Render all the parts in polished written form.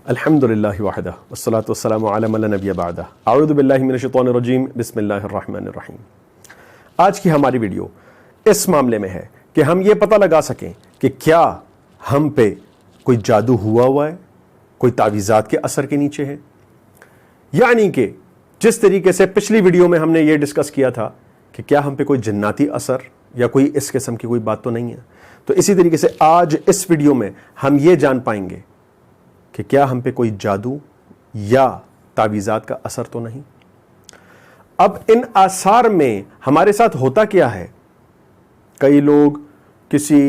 الحمدللہ وحدہ والصلاة والسلام علی من لا نبی بعدہ اعوذ باللہ من الشیطان الرجیم بسم اللہ الرحمن الرحیم۔ آج کی ہماری ویڈیو اس معاملے میں ہے کہ ہم یہ پتہ لگا سکیں کہ کیا ہم پہ کوئی جادو ہوا ہے، کوئی تعویذات کے اثر کے نیچے ہے، یعنی کہ جس طریقے سے پچھلی ویڈیو میں ہم نے یہ ڈسکس کیا تھا کہ کیا ہم پہ کوئی جناتی اثر یا کوئی اس قسم کی کوئی بات تو نہیں ہے، تو اسی طریقے سے آج اس ویڈیو میں ہم یہ جان پائیں گے کہ کیا ہم پہ کوئی جادو یا تعویذات کا اثر تو نہیں۔ اب ان آثار میں ہمارے ساتھ ہوتا کیا ہے، کئی لوگ کسی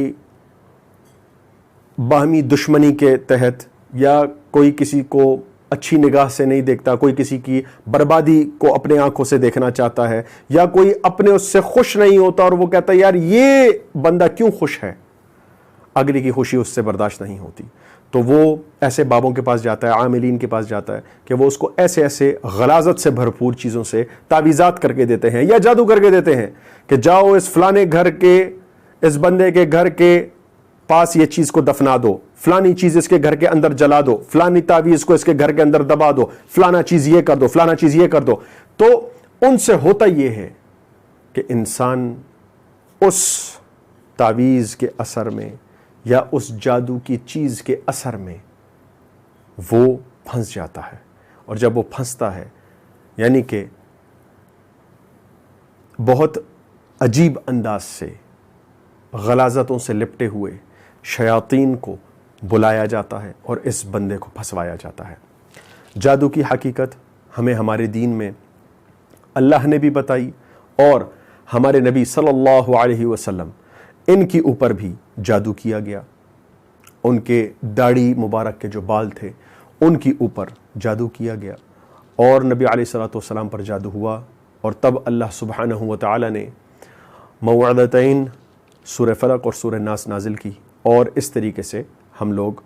باہمی دشمنی کے تحت یا کوئی کسی کو اچھی نگاہ سے نہیں دیکھتا، کوئی کسی کی بربادی کو اپنے آنکھوں سے دیکھنا چاہتا ہے، یا کوئی اپنے اس سے خوش نہیں ہوتا اور وہ کہتا ہے یار یہ بندہ کیوں خوش ہے، اگلے کی خوشی اس سے برداشت نہیں ہوتی، تو وہ ایسے بابوں کے پاس جاتا ہے، عاملین کے پاس جاتا ہے کہ وہ اس کو ایسے ایسے غلاظت سے بھرپور چیزوں سے تعویذات کر کے دیتے ہیں یا جادو کر کے دیتے ہیں کہ جاؤ اس فلانے گھر کے اس بندے کے گھر کے پاس یہ چیز کو دفنا دو، فلانی چیز اس کے گھر کے اندر جلا دو، فلانی تعویذ کو اس کے گھر کے اندر دبا دو، فلانا چیز یہ کر دو، فلانا چیز یہ کر دو۔ تو ان سے ہوتا یہ ہے کہ انسان اس تعویذ کے اثر میں یا اس جادو کی چیز کے اثر میں وہ پھنس جاتا ہے، اور جب وہ پھنستا ہے یعنی کہ بہت عجیب انداز سے غلاظتوں سے لپٹے ہوئے شیاطین کو بلایا جاتا ہے اور اس بندے کو پھنسوایا جاتا ہے۔ جادو کی حقیقت ہمیں ہمارے دین میں اللہ نے بھی بتائی اور ہمارے نبی صلی اللہ علیہ وسلم ان کی اوپر بھی جادو کیا گیا، ان کے داڑھی مبارک کے جو بال تھے ان کی اوپر جادو کیا گیا، اور نبی علیہ الصلوۃ والسلام پر جادو ہوا، اور تب اللہ سبحانہ و تعالی نے موعظتین سورہ فلق اور سورہ ناس نازل کی، اور اس طریقے سے ہم لوگ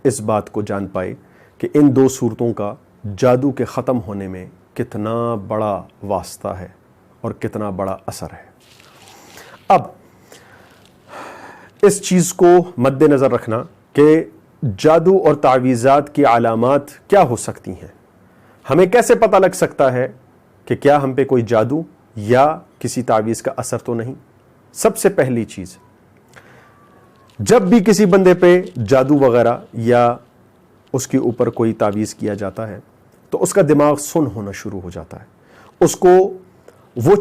اس بات کو جان پائے کہ ان دو صورتوں کا جادو کے ختم ہونے میں کتنا بڑا واسطہ ہے اور کتنا بڑا اثر ہے۔ اب اس چیز کو مد نظر رکھنا کہ جادو اور تعویذات کی علامات کیا ہو سکتی ہیں، ہمیں کیسے پتہ لگ سکتا ہے کہ کیا ہم پہ کوئی جادو یا کسی تعویذ کا اثر تو نہیں۔ سب سے پہلی چیز، جب بھی کسی بندے پہ جادو وغیرہ یا اس کے اوپر کوئی تعویذ کیا جاتا ہے تو اس کا دماغ سن ہونا شروع ہو جاتا ہے، اس کو وہ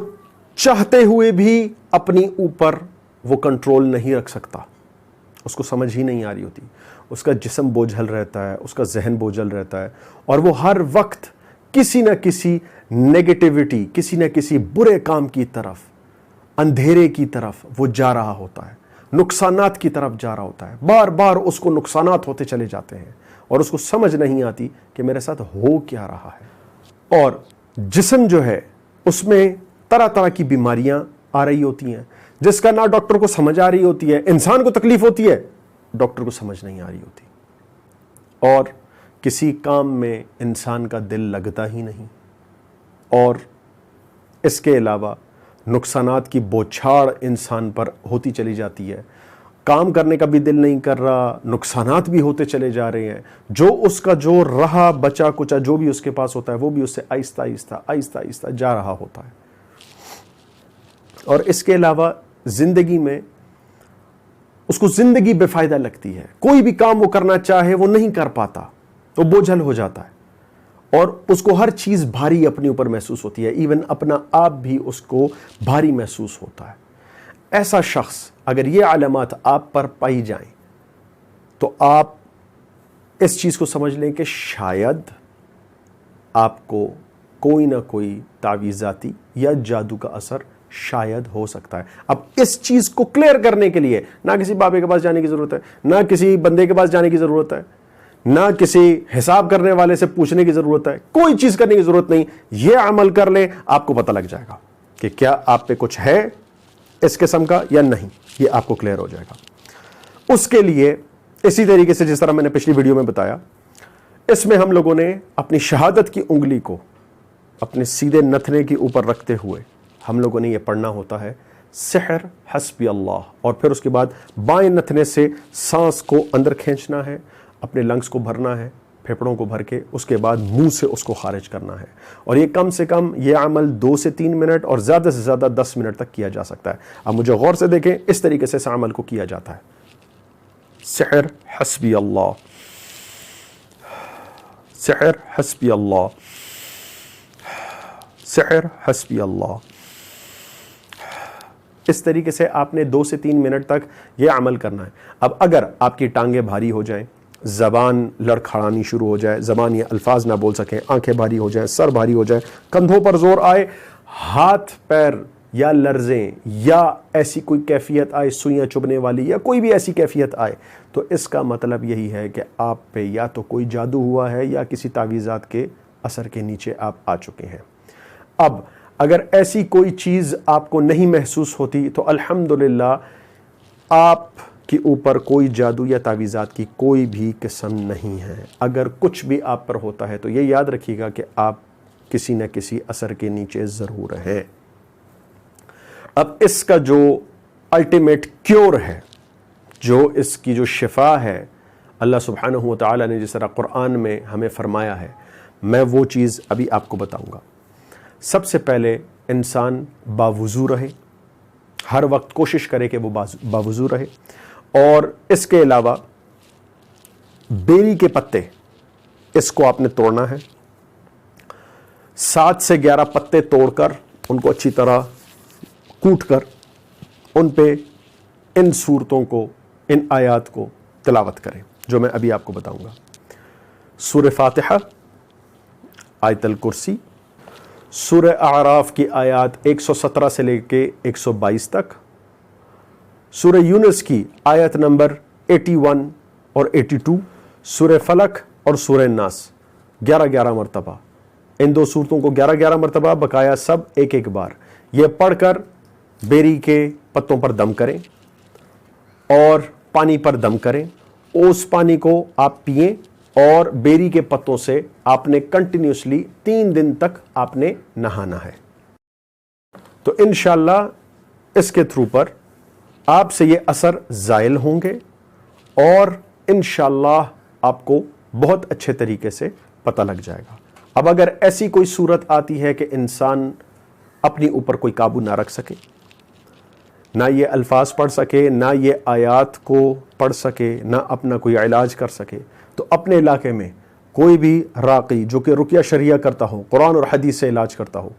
چاہتے ہوئے بھی اپنی اوپر وہ کنٹرول نہیں رکھ سکتا، اس کو سمجھ ہی نہیں آ رہی ہوتی، اس کا جسم بوجھل رہتا ہے، اس کا ذہن بوجھل رہتا ہے، اور وہ ہر وقت کسی نہ کسی نیگیٹیوٹی، کسی نہ کسی برے کام کی طرف، اندھیرے کی طرف وہ جا رہا ہوتا ہے، نقصانات کی طرف جا رہا ہوتا ہے، بار بار اس کو نقصانات ہوتے چلے جاتے ہیں اور اس کو سمجھ نہیں آتی کہ میرے ساتھ ہو کیا رہا ہے، اور جسم جو ہے اس میں طرح طرح کی بیماریاں آ رہی ہوتی ہیں جس کا نہ ڈاکٹر کو سمجھ آ رہی ہوتی ہے، انسان کو تکلیف ہوتی ہے، ڈاکٹر کو سمجھ نہیں آ رہی ہوتی، اور کسی کام میں انسان کا دل لگتا ہی نہیں، اور اس کے علاوہ نقصانات کی بوچھاڑ انسان پر ہوتی چلی جاتی ہے، کام کرنے کا بھی دل نہیں کر رہا، نقصانات بھی ہوتے چلے جا رہے ہیں، جو اس کا جو رہا بچا کچا جو بھی اس کے پاس ہوتا ہے وہ بھی اس سے آہستہ آہستہ آہستہ آہستہ جا رہا ہوتا ہے، اور اس کے علاوہ زندگی میں اس کو زندگی بے فائدہ لگتی ہے، کوئی بھی کام وہ کرنا چاہے وہ نہیں کر پاتا، تو بوجھل ہو جاتا ہے، اور اس کو ہر چیز بھاری اپنے اوپر محسوس ہوتی ہے، ایون اپنا آپ بھی اس کو بھاری محسوس ہوتا ہے۔ ایسا شخص اگر یہ علامات آپ پر پائی جائیں تو آپ اس چیز کو سمجھ لیں کہ شاید آپ کو کوئی نہ کوئی تعویذاتی یا جادو کا اثر شاید ہو سکتا ہے۔ اب اس چیز کو کلیئر کرنے کے لیے نہ کسی بابے کے پاس جانے کی ضرورت ہے، نہ کسی بندے کے پاس جانے کی ضرورت ہے، نہ کسی حساب کرنے والے سے پوچھنے کی ضرورت ہے، کوئی چیز کرنے کی ضرورت نہیں، یہ عمل کر لیں آپ کو پتہ لگ جائے گا کہ کیا آپ پہ کچھ ہے اس قسم کا یا نہیں، یہ آپ کو کلیئر ہو جائے گا۔ اس کے لیے اسی طریقے سے جس طرح میں نے پچھلی ویڈیو میں بتایا، اس میں ہم لوگوں نے اپنی شہادت کی انگلی کو اپنے سیدھے نتنے کے اوپر رکھتے ہوئے ہم لوگوں نے یہ پڑھنا ہوتا ہے سحر حسبی اللہ، اور پھر اس کے بعد بائیں نتنے سے سانس کو اندر کھینچنا ہے، اپنے لنگس کو بھرنا ہے، پھیپڑوں کو بھر کے اس کے بعد منہ سے اس کو خارج کرنا ہے، اور یہ کم سے کم یہ عمل 2 سے 3 منٹ اور زیادہ سے زیادہ 10 منٹ تک کیا جا سکتا ہے۔ اب مجھے غور سے دیکھیں، اس طریقے سے اس عمل کو کیا جاتا ہے۔ سحر حسبی اللہ، سحر حسبی اللہ، سحر حسبی اللہ۔ اس طریقے سے آپ نے 2 سے 3 منٹ تک یہ عمل کرنا ہے۔ اب اگر آپ کی ٹانگیں بھاری ہو جائیں، زبان لڑکھڑانی شروع ہو جائے، زبان یہ الفاظ نہ بول سکیں، آنکھیں بھاری ہو جائیں، سر بھاری ہو جائے، کندھوں پر زور آئے، ہاتھ پیر یا لرزیں، یا ایسی کوئی کیفیت آئے سوئیاں چبھنے والی، یا کوئی بھی ایسی کیفیت آئے، تو اس کا مطلب یہی ہے کہ آپ پہ یا تو کوئی جادو ہوا ہے یا کسی تعویذات کے اثر کے نیچے آپ آ چکے ہیں۔ اب اگر ایسی کوئی چیز آپ کو نہیں محسوس ہوتی تو الحمدللہ آپ کے اوپر کوئی جادو یا تعویذات کی کوئی بھی قسم نہیں ہے۔ اگر کچھ بھی آپ پر ہوتا ہے تو یہ یاد رکھیے گا کہ آپ کسی نہ کسی اثر کے نیچے ضرور ہیں۔ اب اس کا جو الٹیمیٹ کیور ہے، جو اس کی جو شفا ہے، اللہ سبحانہ و تعالی نے جس طرح قرآن میں ہمیں فرمایا ہے، میں وہ چیز ابھی آپ کو بتاؤں گا۔ سب سے پہلے انسان باوضو رہے، ہر وقت کوشش کرے کہ وہ باوضو رہے، اور اس کے علاوہ بیری کے پتے، اس کو آپ نے توڑنا ہے، 7 سے 11 پتے توڑ کر ان کو اچھی طرح کوٹ کر ان پہ ان صورتوں کو، ان آیات کو تلاوت کریں جو میں ابھی آپ کو بتاؤں گا۔ سورہ فاتحہ، آیت الکرسی، سورہ اعراف کی آیات 117 سے لے کے 122 تک، سورہ یونس کی آیت نمبر 81 اور 82، سورہ فلق اور سورہ ناس 11 مرتبہ، ان 2 صورتوں کو 11 مرتبہ بقایا سب ایک ایک بار یہ پڑھ کر بیری کے پتوں پر دم کریں اور پانی پر دم کریں۔ اس پانی کو آپ پئیں اور بیری کے پتوں سے آپ نے کنٹینیوسلی 3 دن تک آپ نے نہانا ہے۔ تو انشاءاللہ اس کے تھرو پر آپ سے یہ اثر زائل ہوں گے، اور انشاءاللہ آپ کو بہت اچھے طریقے سے پتہ لگ جائے گا۔ اب اگر ایسی کوئی صورت آتی ہے کہ انسان اپنی اوپر کوئی قابو نہ رکھ سکے، نہ یہ الفاظ پڑھ سکے، نہ یہ آیات کو پڑھ سکے، نہ اپنا کوئی علاج کر سکے، تو اپنے علاقے میں کوئی بھی راقی جو کہ رقیہ شرعیہ کرتا ہو، قرآن اور حدیث سے علاج کرتا ہو،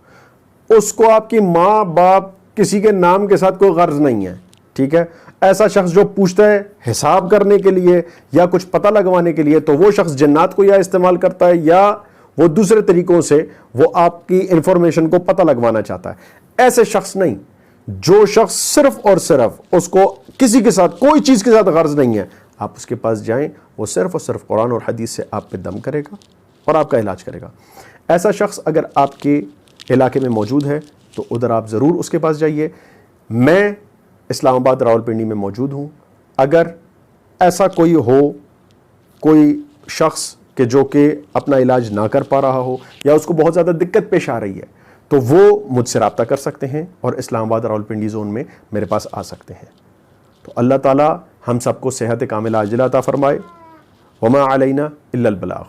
اس کو آپ کی ماں باپ کسی کے نام کے ساتھ کوئی غرض نہیں ہے، ٹھیک ہے؟ ایسا شخص جو پوچھتا ہے حساب کرنے کے لیے یا کچھ پتہ لگوانے کے لیے، تو وہ شخص جنات کو یا استعمال کرتا ہے یا وہ دوسرے طریقوں سے وہ آپ کی انفارمیشن کو پتہ لگوانا چاہتا ہے۔ ایسے شخص نہیں، جو شخص صرف اور صرف اس کو کسی کے ساتھ کوئی چیز کے ساتھ غرض نہیں ہے، آپ اس کے پاس جائیں، وہ صرف اور صرف قرآن اور حدیث سے آپ پہ دم کرے گا اور آپ کا علاج کرے گا۔ ایسا شخص اگر آپ کے علاقے میں موجود ہے تو ادھر آپ ضرور اس کے پاس جائیے۔ میں اسلام آباد راولپنڈی میں موجود ہوں۔ اگر ایسا کوئی ہو، کوئی شخص کہ جو کہ اپنا علاج نہ کر پا رہا ہو یا اس کو بہت زیادہ دقت پیش آ رہی ہے، تو وہ مجھ سے رابطہ کر سکتے ہیں اور اسلام آباد راولپنڈی زون میں میرے پاس آ سکتے ہیں۔ تو اللہ تعالی ہم سب کو صحت کاملہ عاجلہ عطا فرمائے۔ وما علینا الا البلاغ۔